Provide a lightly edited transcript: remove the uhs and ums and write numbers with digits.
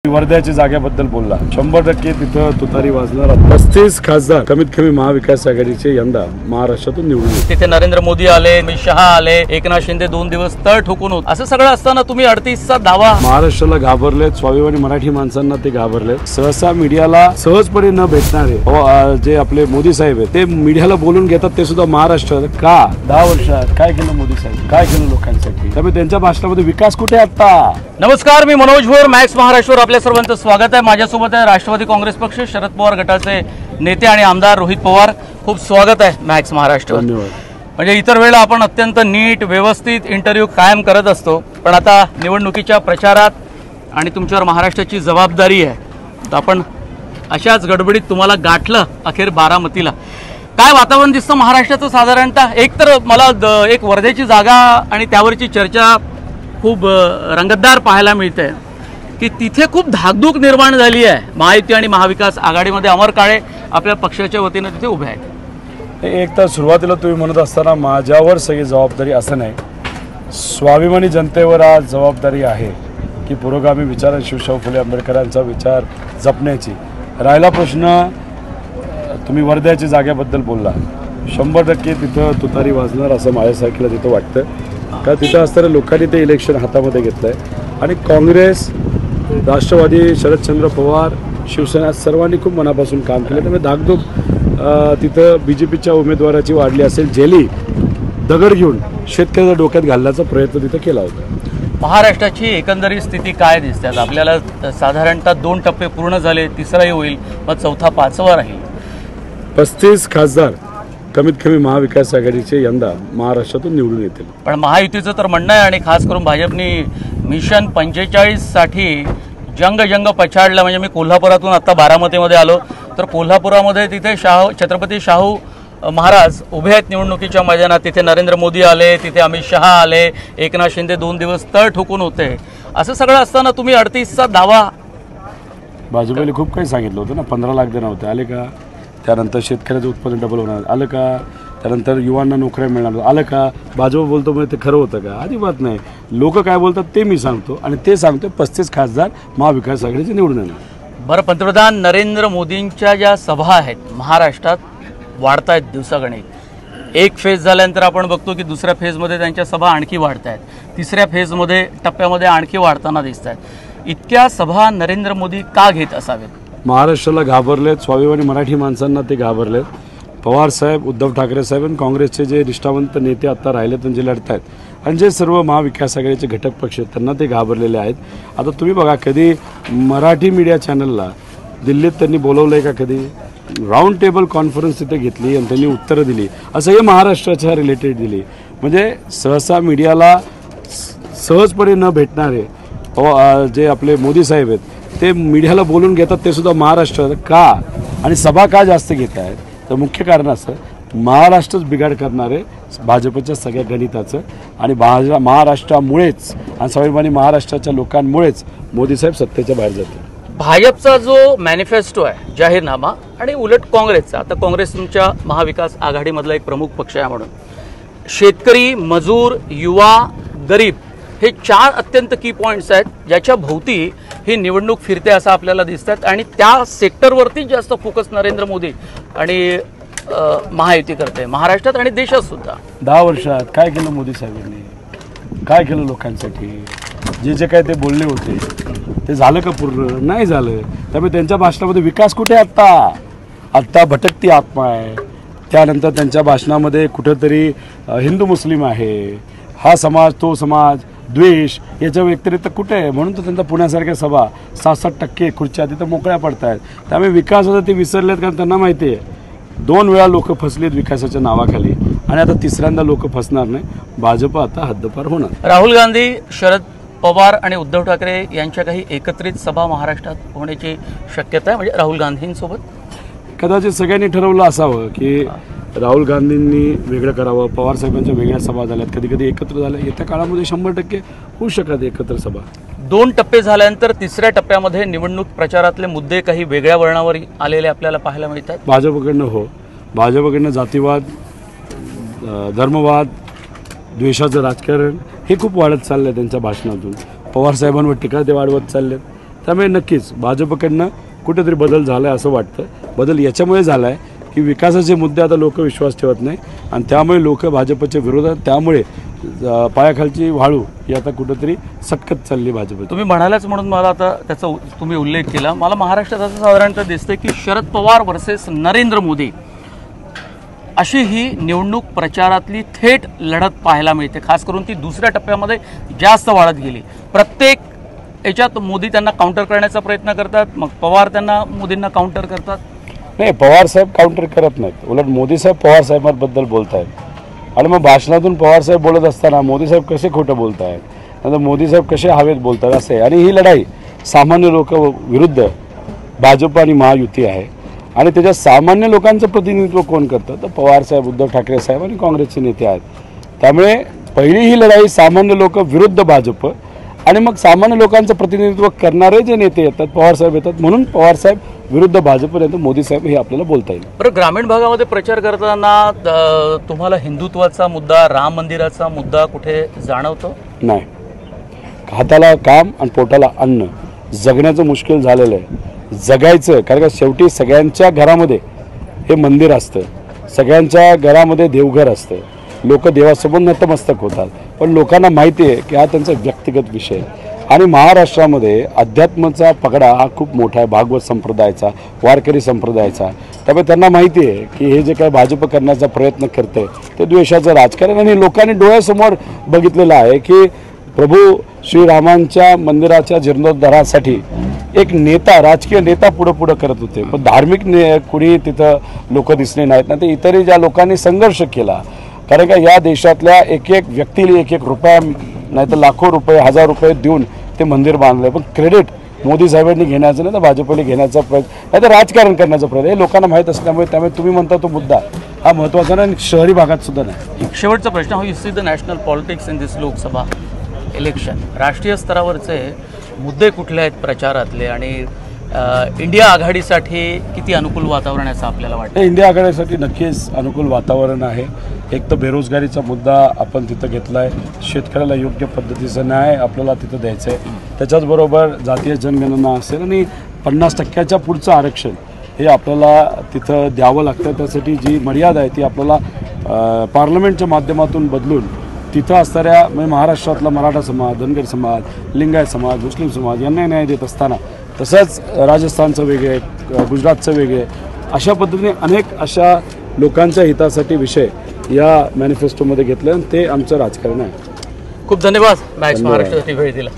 वर्ध्याच्या जागेबद्दल बोलला 100% तिथं तुतारी वाजणार। 35 खासदार कमीत कमी महाविकास आघाडीचे यंदा महाराष्ट्रातून निवडून येतील। तिथे नरेंद्र मोदी आले, अमित शहा आले, एकनाथ शिंदे 2 दिवस तळ ठोकून होत। असं सगळं असताना तुम्ही 38चा दावा महाराष्ट्राला घाबरलेत, स्वाभिमानी मराठी माणसांना ते घाबरलेत। सहसा मीडियाला सहजपणे न भेटणारे जे आपले मोदी साहेब आहेत ते मीडियाला बोलून घेतात, ते सुद्धा महाराष्ट्रात का 10 वर्षात काय केलं मोदी साहेब, काय केलं लोकांसाठी, त्यामुळे त्यांच्या भाषणामध्ये विकास कुठे आता। नमस्कार, मी मनोज भोर, मॅक्स महाराष्ट्र आपल्या सर्वांचं स्वागत आहे। माझ्यासोबत आहे राष्ट्रवादी काँग्रेस पक्ष शरद पवार गटाचे नेते आणि आमदार रोहित पवार। खूप स्वागत आहे मॅक्स महाराष्ट्र। धन्यवाद। म्हणजे इतर वेळेला आपण अत्यंत नीट व्यवस्थित इंटरव्ह्यू कायम करत असतो, पण आता निवडणुकीच्या प्रचारात आणि तुमच्यावर महाराष्ट्राची जबाबदारी आहे, तर आपण अशाच गडबडीत तुम्हाला गाठलं अखेर बारामतीला। काय वातावरण दिसतं महाराष्ट्राचं साधारणतः? एक तर मला एक वर्धेची जागा आणि त्यावरची चर्चा खूप रंगतदार पाहायला मिळते की तिथे खूप धाकधूक निर्माण झाली आहे। महायुती आणि महाविकास आघाडीमध्ये अमर काळे आपल्या पक्षाच्या वतीने तिथे उभे आहेत। एक तर सुरुवातीला तुम्ही म्हणत असताना माझ्यावर सगळी जबाबदारी असं नाही, स्वाभिमानी जनतेवर आज जबाबदारी आहे की पुरोगामी विचार शिवशाहू फुले आंबेडकरांचा विचार जपण्याची। राहिला प्रश्न, तुम्ही वर्ध्याच्या जागेबद्दल बोलला 100% तिथं तुतारी वाजणार असं माझ्यासारखीला तिथं वाटतं, का तिथं असताना लोकांनी ते इलेक्शन हातामध्ये घेतलं आहे आणि काँग्रेस, राष्ट्रवादी, शरदचंद्र पवार, शिवसेना सर्वांनी खूप मनापासून काम केलं, त्यामुळे धाकधूक तिथं BJPच्या उमेदवाराची वाढली असेल, जेली दगड घेऊन शेतकऱ्याच्या डोक्यात घालण्याचा प्रयत्न तिथं केला होता। महाराष्ट्राची एकंदरीत स्थिती काय दिसते आपल्याला? साधारणतः 2 टप्पे पूर्ण झाले, तिसराही होईल, मग चौथा 5वा राहील। 35 खासदार कमीत कमी महाविकास आघाडीचे यंदा महाराष्ट्रातून निवडून येतील। पण महायुतीचं तर म्हणणं आहे आणि खास करून भाजपनी मिशन 45 साठी जंग पछाडलं। म्हणजे मी कोल्हापुरातून आता बारामतीमध्ये आलो, तर कोल्हापुरामध्ये तिथे छत्रपती शाहू महाराज उभे आहेत निवडणुकीच्या मैदानात। तिथे नरेंद्र मोदी आले, तिथे अमित शहा आले, एकनाथ शिंदे 2 दिवस तळ ठोकून होते। असं सगळं असताना तुम्ही 38चा दावा, भाजपने खूप काही सांगितलं होतं ना, 15 लाख देणार होते, आले का? त्यानंतर शेतकऱ्याचं उत्पन्न डबल होणार, आलं का? त्यानंतर युवांना नोकऱ्या मिळणार, आलं का? भाजप बोलतो म्हणजे ते खरं होतं का? अजिबात नाही। लोक काय बोलतात ते मी सांगतो आणि ते सांगतो 35 खासदार महाविकास आघाडीचे निवडून येणार। बरं, पंतप्रधान नरेंद्र मोदींच्या ज्या सभा आहेत महाराष्ट्रात वाढत आहेत दिवसागणिक। एक फेज झाल्यानंतर आपण बघतो की दुसऱ्या फेजमध्ये त्यांच्या सभा आणखी वाढत आहेत, तिसऱ्या फेजमध्ये टप्प्यामध्ये आणखी वाढताना दिसत आहेत। इतक्या सभा नरेंद्र मोदी का घेत असावेत? महाराष्ट्राला घाबरलेत, स्वाभिमानी मराठी माणसांना ते घाबरलेत। पवार साहेब, उद्धव ठाकरे साहेब आणि काँग्रेसचे जे निष्ठावंत नेते आता राहिलेत आणि जे लढत आहेत आणि जे सर्व महाविकास आघाडीचे घटक पक्ष आहेत त्यांना ते घाबरलेले आहेत। आता तुम्ही बघा, कधी मराठी मीडिया चॅनलला दिल्लीत त्यांनी बोलवलं आहे का? कधी राऊंड टेबल कॉन्फरन्स तिथे घेतली आणि त्यांनी उत्तरं दिली, असं हे महाराष्ट्राच्या रिलेटेड दिली। म्हणजे सहसा मीडियाला सहजपणे न भेटणारे जे आपले मोदी साहेब आहेत ते मीडियाला बोलून घेतात, ते सुद्धा महाराष्ट्रात का आणि सभा का जास्त घेत आहेत? तर मुख्य कारण असं, महाराष्ट्रच बिघाड करणारे भाजपच्या सगळ्या गणिताचं आणि महाराष्ट्रामुळेच आणि स्वाभिमानी महाराष्ट्राच्या लोकांमुळेच मोदी साहेब सत्तेच्या बाहेर जातील। भाजपचा जो मॅनिफेस्टो आहे, जाहीरनामा, आणि उलट काँग्रेसचा, आता काँग्रेस तुमच्या महाविकास आघाडीमधला एक प्रमुख पक्ष आहे म्हणून शेतकरी, मजूर, युवा, गरीब हे 4 अत्यंत की पॉईंट्स आहेत ज्याच्या भोवती ही निवडणूक फिरते असं आपल्याला दिसतात आणि त्या सेक्टरवरती जास्त फोकस नरेंद्र मोदी आणि महायुती करते महाराष्ट्रात आणि देशात सुद्धा। 10 वर्षात काय केलं मोदी साहेबांनी, काय केलं लोकांसाठी? जे काय ते बोलले होते ते झालं का? पूर्ण नाही झालं। त्यामुळे त्यांच्या भाषणामध्ये विकास कुठे आत्ता भटकती आत्मा आहे। त्यानंतर त्यांच्या भाषणामध्ये कुठंतरी हिंदू मुस्लिम आहे, हा समाज तो समाज, द्वेष याच्या व्यतिरिक्त कुठे आहे? म्हणून तर त्यांचा पुण्यासारख्या सभा 67% खुर्च्या तिथं मोकळ्या पडत आहेत। त्यामुळे विकास आता ते विसरलेत, कारण त्यांना माहिती आहे 2 वेळा लोक फसलेत विकासाच्या नावाखाली आणि आता तिसऱ्यांदा लोक फसणार नाही। भाजप आता हद्दपार होणार। राहुल गांधी, शरद पवार आणि उद्धव ठाकरे यांच्या काही एकत्रित सभा महाराष्ट्रात होण्याची शक्यता आहे, म्हणजे राहुल गांधींसोबत? कदाचित सगळ्यांनी ठरवलं असावं की राहुल गांधींनी वेगळं करावं, पवार साहेबांच्या वेगळ्या सभा झाल्यात, कधी एकत्र झाल्या। येत्या काळामध्ये 100% होऊ शकतात एकत्र सभा। 2 टप्पे झाल्यानंतर तिसऱ्या टप्प्यामध्ये निवडणूक प्रचारातले मुद्दे काही वेगळ्या वळणावर आलेले आपल्याला पाहायला मिळतात। भाजपकडनं जातीवाद, धर्मवाद, द्वेषाचं राजकारण हे खूप वाढत चाललं आहे त्यांच्या भाषणातून। पवार साहेबांवर टीका ते वाढवत चाललेत। त्यामुळे नक्कीच भाजपकडनं कुठेतरी बदल झाला आहे असं वाटतं. बदल याच्यामुळे झाला आहे की विकासाचे मुद्दे आता लोक विश्वास ठेवत नाही आणि त्यामुळे लोक भाजपच्या विरोधात, त्यामुळे पायाखालची वाळू ही आता कुठेतरी सटकत चालली भाजप. तुम्ही म्हणालाच म्हणून मला आता त्याचा तुम्ही उल्लेख केला. मला महाराष्ट्रात असं साधारणतः दिसतं की शरद पवार वर्सेस नरेंद्र मोदी अशी ही निवडणूक प्रचारातली थेट लढत पाहायला मिळते. खास करून ती दुसऱ्या टप्प्यामध्ये जास्त वाढत गेली. प्रत्येक याच्यात मोदी त्यांना काउंटर करण्याचा प्रयत्न करतात, मग पवार त्यांना मोदींना काउंटर करतात. नाही, पवार साहेब काउंटर करत नाहीत, उलट मोदी साहेब पवार साहेबांबद्दल बोलत आहेत. आणि मग भाषणातून पवार साहेब बोलत असताना मोदी साहेब कसे खोटं बोलत आहेत, नंतर मोदी साहेब कसे हवेत बोलतात असे. आणि ही लढाई सामान्य लोक विरुद्ध भाजप आणि महायुती आहे. आणि त्याच्या सामान्य लोकांचं प्रतिनिधित्व कोण करतं, तर पवार साहेब, उद्धव ठाकरे साहेब आणि काँग्रेसचे नेते आहेत. त्यामुळे पहिली ही लढाई सामान्य लोक विरुद्ध भाजप, आणि मग सामान्य लोकांचं प्रतिनिधित्व करणारे जे नेते येतात, पवार साहेब येतात, म्हणून पवार साहेब विरुद्ध भाजप नंतर मोदी साहेब हे आपल्याला बोलता येईल. बरं, ग्रामीण भागामध्ये प्रचार करताना तुम्हाला हिंदुत्वाचा मुद्दा, राम मंदिराचा मुद्दा कुठे जाणवतो? नाही, हाताला काम आणि पोटाला अन्न, जगण्याचं मुश्किल झालेलं आहे. जगायचं, कारण का शेवटी सगळ्यांच्या घरामध्ये हे मंदिर असतं, सगळ्यांच्या घरामध्ये देवघर असतं, लोक देवासमोर नतमस्तक होतात. पण लोकांना माहिती आहे की हा त्यांचा व्यक्तिगत विषय आहे. आणि महाराष्ट्रामध्ये अध्यात्माचा पगडा हा खूप मोठा आहे, भागवत संप्रदायाचा, वारकरी संप्रदायाचा. त्यामुळे त्यांना माहिती आहे की हे जे काय भाजप करण्याचा प्रयत्न करते ते द्वेषाचं राजकारण. आणि लोकांनी डोळ्यासमोर बघितलेलं आहे की प्रभू श्रीरामांच्या मंदिराच्या जीर्णोद्धारासाठी एक नेता, राजकीय नेता पुढं करत होते, पण धार्मिक कुणी तिथं लोक दिसले नाहीत. ना ते इतरही ज्या लोकांनी संघर्ष केला, कारण का या देशातल्या एक एक व्यक्तीला एक एक रुपया नाही तर लाखो रुपये, हजार रुपये देऊन ते मंदिर बांधलं. पण क्रेडिट मोदी साहेबांनी घेण्याचं नाही तर भाजपने घेण्याचा प्रयत्न, नाही तर राजकारण करण्याचा प्रयत्न, हे लोकांना माहीत असल्यामुळे त्यामुळे तुम्ही म्हणता तो मुद्दा हा महत्त्वाचा नाही, शहरी भागात सुद्धा नाही. शेवटचा प्रश्न, how you see the national politics in this Lok Sabha election? राष्ट्रीय स्तरावरचे मुद्दे कुठले आहेत प्रचारातले, आणि इंडिया आघाडीसाठी किती अनुकूल वातावरण आहे असं आपल्याला वाटतं? इंडिया आघाडीसाठी नक्कीच अनुकूल वातावरण आहे. एक तर बेरोजगारीचा मुद्दा आपण तिथं घेतला आहे, शेतकऱ्याला योग्य पद्धतीचं न्याय आपल्याला तिथं द्यायचं आहे. त्याच्याचबरोबर जातीय जनगणना असेल आणि 50% पुढचं आरक्षण हे आपल्याला तिथं द्यावं लागतं. त्यासाठी जी मर्यादा आहे ती आपल्याला पार्लमेंटच्या माध्यमातून बदलून तिथं असणाऱ्या म्हणजे महाराष्ट्रातला मराठा समाज, धनगर समाज, लिंगायत समाज, मुस्लिम समाज यांना न्याय देत असताना, तसंच राजस्थानचं वेगळे, गुजरातचं वेगळे, अशा पद्धतीने अनेक अशा लोकांच्या हितासाठी विषय या मॅनिफेस्टोमध्ये घेतले आणि ते आमचं राजकारण आहे. खूप धन्यवाद महाराष्ट्रासाठी वेळ दिला.